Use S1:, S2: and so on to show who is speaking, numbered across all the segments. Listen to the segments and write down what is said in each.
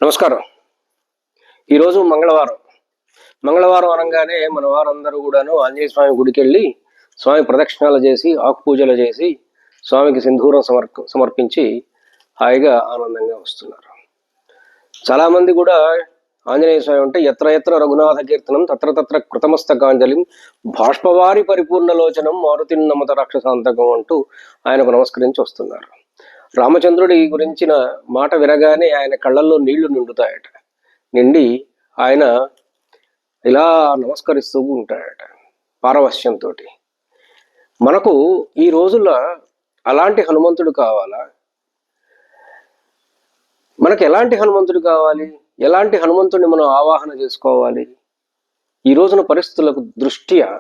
S1: నమస్కారం. ఈరోజు మంగళవారం అనగానే మన వారందరూ కూడాను ఆంజనేయ స్వామి గుడికి వెళ్ళి స్వామి ప్రదక్షిణాలు చేసి ఆకు పూజలు చేసి స్వామికి సింధూరం సమర్పించి హాయిగా ఆనందంగా వస్తున్నారు. చాలామంది కూడా ఆంజనేయ స్వామి అంటే ఎత్ర ఎత్ర రఘునాథ కీర్తనం తత్ర తత్ర కృతమస్తకాంజలిం బాష్పవారి పరిపూర్ణలోచనం మారుతిన్నమత రాక్షసాంతకం అంటూ ఆయనకు నమస్కరించి వస్తున్నారు. రామచంద్రుడి గురించిన మాట వినగానే ఆయన కళ్ళల్లో నీళ్లు నిండుతాయట. నిండి ఆయన ఇలా నమస్కరిస్తూ ఉంటాడట పారవశ్యంతో. మనకు ఈ రోజుల్లో అలాంటి హనుమంతుడు కావాలా? మనకు ఎలాంటి హనుమంతుడు కావాలి? ఎలాంటి హనుమంతుడిని మనం ఆవాహన చేసుకోవాలి? ఈ రోజున పరిస్థితులకు దృష్ట్యా,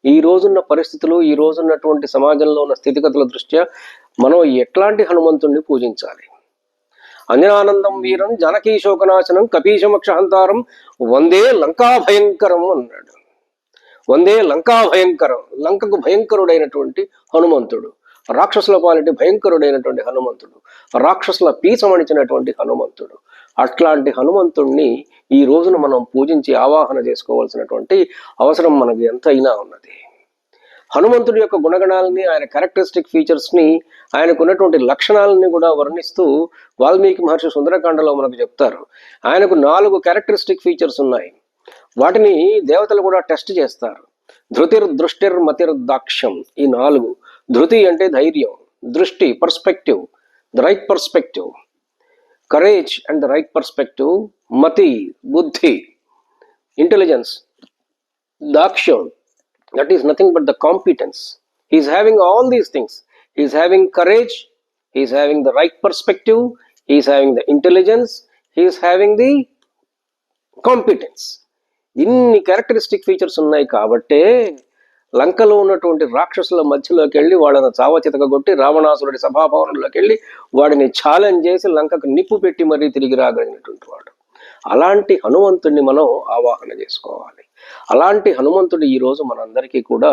S1: ఈ రోజున్న పరిస్థితులు, ఈ రోజున్నటువంటి సమాజంలో ఉన్న స్థితిగతుల దృష్ట్యా మనం ఎట్లాంటి హనుమంతుణ్ణి పూజించాలి? అంజనానందం వీరం జానకీ శోకనాశనం కపీశమక్షహంతారం వందే లంకా భయంకరం అన్నాడు. వందే లంకా భయంకరం, లంకకు భయంకరుడైనటువంటి హనుమంతుడు, రాక్షసుల పాలిటి భయంకరుడైనటువంటి హనుమంతుడు, రాక్షసుల పీచమణిచినటువంటి హనుమంతుడు. అట్లాంటి హనుమంతుణ్ణి ఈ రోజున మనం పూజించి ఆవాహన చేసుకోవాల్సినటువంటి అవసరం మనకు ఎంతైనా ఉన్నది. హనుమంతుడి యొక్క గుణగణాలని, ఆయన క్యారెక్టరిస్టిక్ ఫీచర్స్ని, ఆయనకున్నటువంటి లక్షణాలని కూడా వర్ణిస్తూ వాల్మీకి మహర్షి సుందరకాండలో మనకు చెప్తారు. ఆయనకు 4 క్యారెక్టరిస్టిక్ ఫీచర్స్ ఉన్నాయి. వాటిని దేవతలు కూడా టెస్ట్ చేస్తారు. ధృతిర్ దృష్టిర్ మతిర్ దాక్ష్యం. ఈ 4. ధృతి అంటే ధైర్యం, దృష్టి perspective, the right perspective, courage and the right perspective, మతి బుద్ధి, intelligence, దాక్ష్యం, that is nothing but the competence. He is having all these things. He is having courage, he is having the right perspective, he is having the intelligence, he is having the competence. ఇన్ని characteristic features ఉన్నాయి కాబట్టే లంకలో ఉన్నటువంటి రాక్షసుల మధ్యలోకి వెళ్ళి వాళ్ళని చావచితకగొట్టి రావణాసురుడి సభాభవనంలోకి వెళ్ళి వాడిని ఛాలెంజ్ చేసి లంకకు నిప్పు పెట్టి మరీ తిరిగి రాగలిగినటువంటి వాడు. అలాంటి హనుమంతుడిని మనం ఆవాహన చేసుకోవాలి. అలాంటి హనుమంతుడు ఈరోజు మనందరికీ కూడా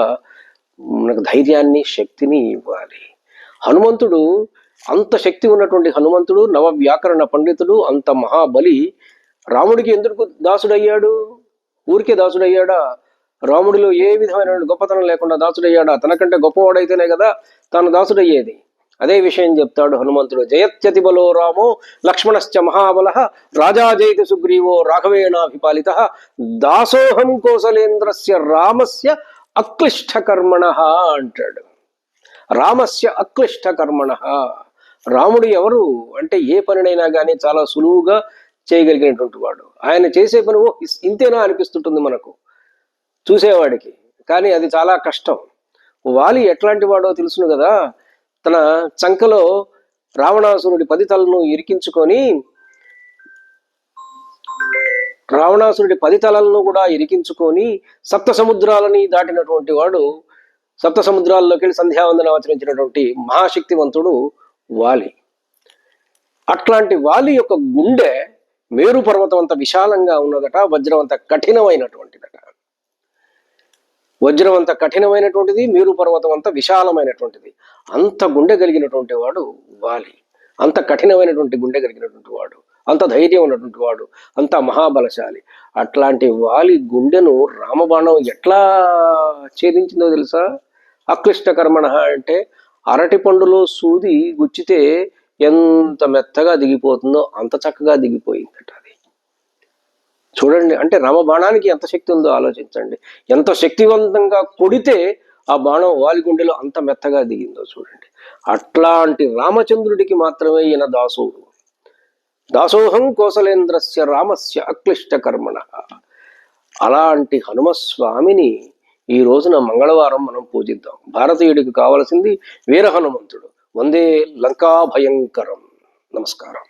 S1: మనకు ధైర్యాన్ని, శక్తిని ఇవ్వాలి. హనుమంతుడు అంత శక్తి ఉన్నటువంటి హనుమంతుడు, నవ వ్యాకరణ పండితుడు, అంత మహాబలి. రాముడికి ఎందుకు దాసుడయ్యాడు? ఊరికే దాసుడయ్యాడా? రాముడిలో ఏ విధమైన గొప్పతనం లేకుండా దాసుడయ్యాడా? తనకంటే గొప్పవాడైతేనే కదా తాను దాసుడయ్యేది. అదే విషయం చెప్తాడు హనుమంతుడు. జయత్యతి బలో రామో లక్ష్మణశ్చ మహాబల రాజా జయతి సుగ్రీవో రాఘవేణాభిపాలిత దాసోహం కోసలేంద్రస్య రామస్య అక్లిష్ట కర్మణ అంటాడు. రామస్య అక్లిష్ట కర్మణ. రాముడు ఎవరు అంటే ఏ పనినైనా కానీ చాలా సులువుగా చేయగలిగినటువంటి వాడు. ఆయన చేసే పని ఇంతేనా అనిపిస్తుంటుంది మనకు చూసేవాడికి, కానీ అది చాలా కష్టం. వాలి ఎట్లాంటి వాడో తెలుసును కదా. తన చంకలో రావణాసురుడి 10 తలను ఇరికించుకొని, రావణాసురుడి 10 తలలను కూడా ఇరికించుకొని సప్త సముద్రాలని దాటినటువంటి వాడు, సప్త సముద్రాల్లోకి వెళ్ళి సంధ్యావందనం ఆచరించినటువంటి మహాశక్తివంతుడు వాలి. అట్లాంటి వాలి యొక్క గుండె మేరు పర్వతం అంత విశాలంగా ఉన్నదట, వజ్రం అంత కఠినమైనటువంటిదట. వజ్రం అంత కఠినమైనటువంటిది, మేరు పర్వతం అంత విశాలమైనటువంటిది. అంత గుండె కలిగినటువంటి వాడు వాలి. అంత కఠినమైనటువంటి గుండె కలిగినటువంటి వాడు, అంత ధైర్యం ఉన్నటువంటి వాడు, అంత మహాబలశాలి. అట్లాంటి వాలి గుండెను రామబాణం ఎట్లా ఛేదించిందో తెలుసా? అక్లిష్ట కర్మణ అంటే అరటి పండులో సూది గుచ్చితే ఎంత మెత్తగా దిగిపోతుందో అంత చక్కగా దిగిపోయిందట అది. చూడండి, అంటే రామబాణానికి ఎంత శక్తి ఉందో ఆలోచించండి. ఎంత శక్తివంతంగా కొడితే ఆ బాణం వాలి గుండెలో అంత మెత్తగా దిగిందో చూడండి. అట్లాంటి రామచంద్రుడికి మాత్రమే ఈయన దాసోహం. దాసోహం కోసలేంద్రస్య రామస్య అక్లిష్ట కర్మణ. అలాంటి హనుమస్వామిని ఈ రోజున మంగళవారం మనం పూజిద్దాం. భారతీయుడికి కావలసింది వీర హనుమంతుడు. వందే లంకా భయంకరం. నమస్కారం.